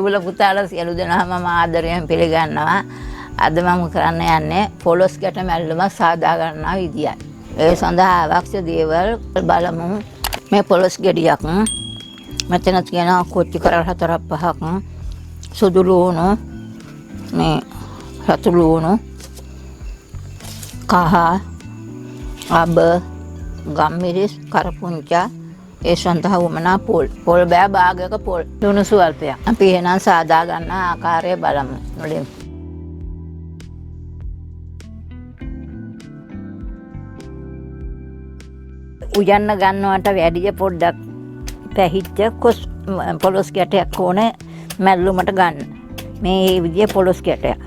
දුවල පුතාලා සියලු දෙනාම මම ආදරයෙන් පිළිගන්නවා. අද මම කරන්න යන්නේ පොලොස් ගැට මැල්ලුම සාදා ගන්නා විදියයි. ඒ සඳහා අවශ්‍ය දේවල් බලමු. මේ පොලොස් ගෙඩියක් මෙතන තියෙනවා කොච්චි කරල් 4-5ක් සුදු ලුණු මේ රතු ලුණු කහ අබ ගම්මිරිස් කරපුංචා ඒ සඳහා වමනා පොල් බෑ භාගයක පොල් ලුණු සුවල්පයක්. අපි එහෙනම් සාදා ගන්න ආකාරය බලමු. මුලින් උයන්න ගන්නවට වැඩිය පොඩ්ඩක් පැහිච්ච කොස් පොලොස් ගැටයක් ඕනේ මැල්ලුමට ගන්න. මේ විදිය පොලොස් ගැටයක්.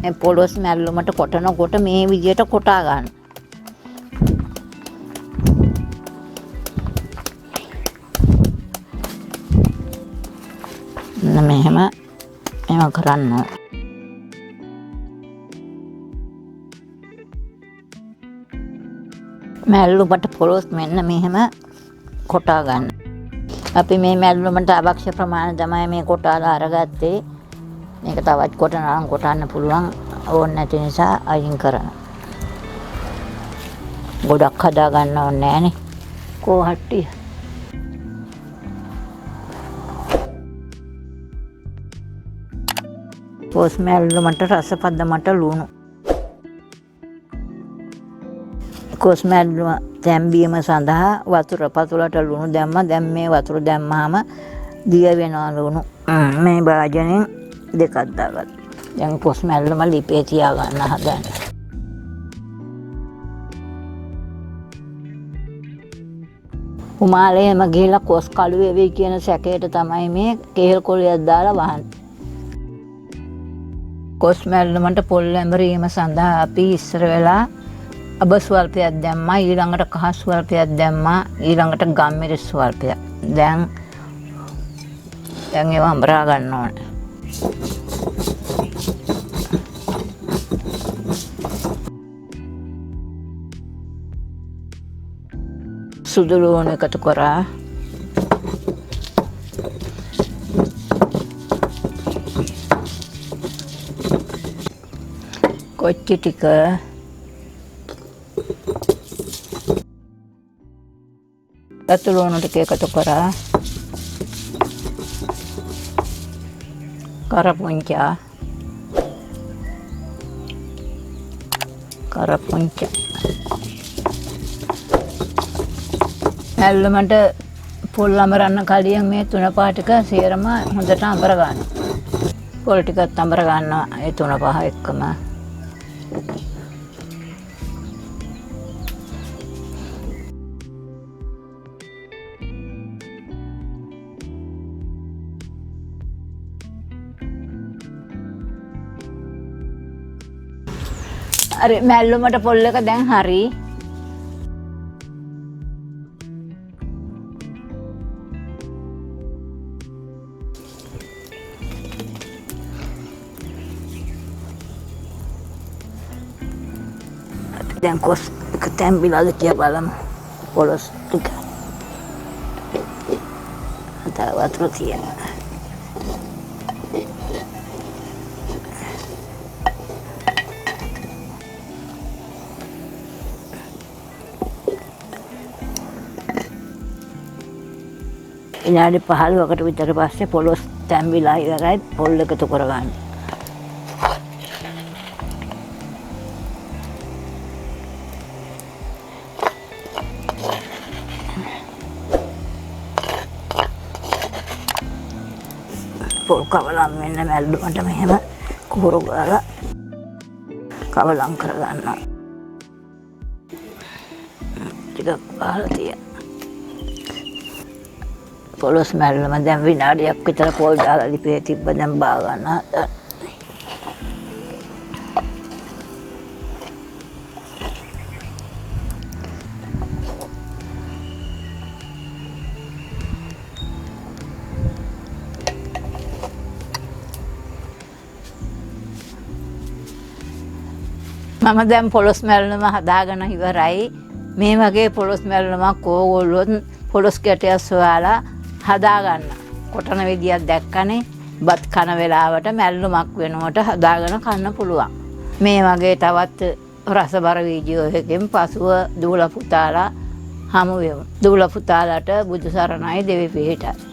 මේ පොලොස් මැල්ලුමට කොටනකොට මේ විදියට කොටා ගන්න. මෙහෙම කරන්න. මැල්ලුමට පොලොස් මෙන්න මෙහෙම කොටා ගන්න. අපි මේ මැල්ලුමට අවශ්‍ය ප්‍රමාණය තමයි මේ කොටාලා අරගත්තේ. මේක තවත් කොටනවා නම් කොටන්න පුළුවන්. ඕන නැති නිසා අයින් කරනවා. ගොඩක් හදා ගන්න ඕනේ නෑනේ. කෝහට්ටිය. පොස් මැල්ලුමට රස පදමට ලුණු. කොස් මැල්ලුම තැම්බීම සඳහා වතුර පතුලට ලුණු දැම්ම. දැන් මේ වතුර දැම්මාම දිය වෙනවා ලුණු. මේ භාජනෙන් දෙකක් දාගන්න. දැන් කොස් මැල්ලුම ලිපේ තියා ගන්න හදන්න. උමාලේම ගිහලා කොස් කළු වෙවි කියන සැකයට තමයි මේ කේල් කොළියක් දාලා වහන්නේ. කොස් මැල්ලුමට පොල් ඇඹරීම සඳහා අපි ඉස්සර වෙලා අබ ස්වල්පයක් දැම්මා. ඊළඟට කහ ස්වල්පයක් දැම්මා. ඊළඟට ගම්මිරිස් ස්වල්පයක්. දැන් ඒවා අඹරා ගන්න ඕනේ. සුදු ලුණු එකතු කරා. කොච්චි ටික රතු ලුණු ටික එකතු කරා. කරපුංචා මැල්ලුමට පොල් අඹරන්න කලින් මේ තුන පාටික සේරම හොඳට අඹර ගන්න. පොල් ටිකත් අඹර ගන්නවා ඒ තුන පහ එක්කම. අර මැල්ලුමට පොල් එක දැන් හරි. දැන් කොස් එක තැම්බිලාද කියලා බලමු. පොලොස් ටික. තව වතුර තියෙනවා. විනාඩි 15කට විතර පස්සේ පොලොස් තැම්බිලා ඉවරයි. පොල් එකතු කරගන්න. පොල් කවලම් මෙන්න මැල්ලුමට මෙහෙම කුහුරු ගාලා කවලම් කරගන්නවා. ටිකක් වහලා තියන්න. පොලොස් මැල්ලුම දැන් විනාඩියක් විතර පොල් දාලා ලිපේ තිබ්බ. දැන් බා ගන්න. මම දැන් පොලොස් මැල්ලුම හදාගෙන ඉවරයි. මේ වගේ පොළොස් මැල්ලුමක් ඕගොල්ලොත් පොළොස් ගැටයක් සොයාලා හදාගන්න. කොටන විදියක් දැක්කනේ බත් කන වෙලාවට මැල්ලුමක් වෙනුවට හදාගෙන කන්න පුළුවන්. මේ වගේ තවත් රසබර වීඩියෝ එකකින් පසුව දූල පුතාලා හමු වෙමු. දූල පුතාලට බුදු සරණයි දෙවි පිහිටයි.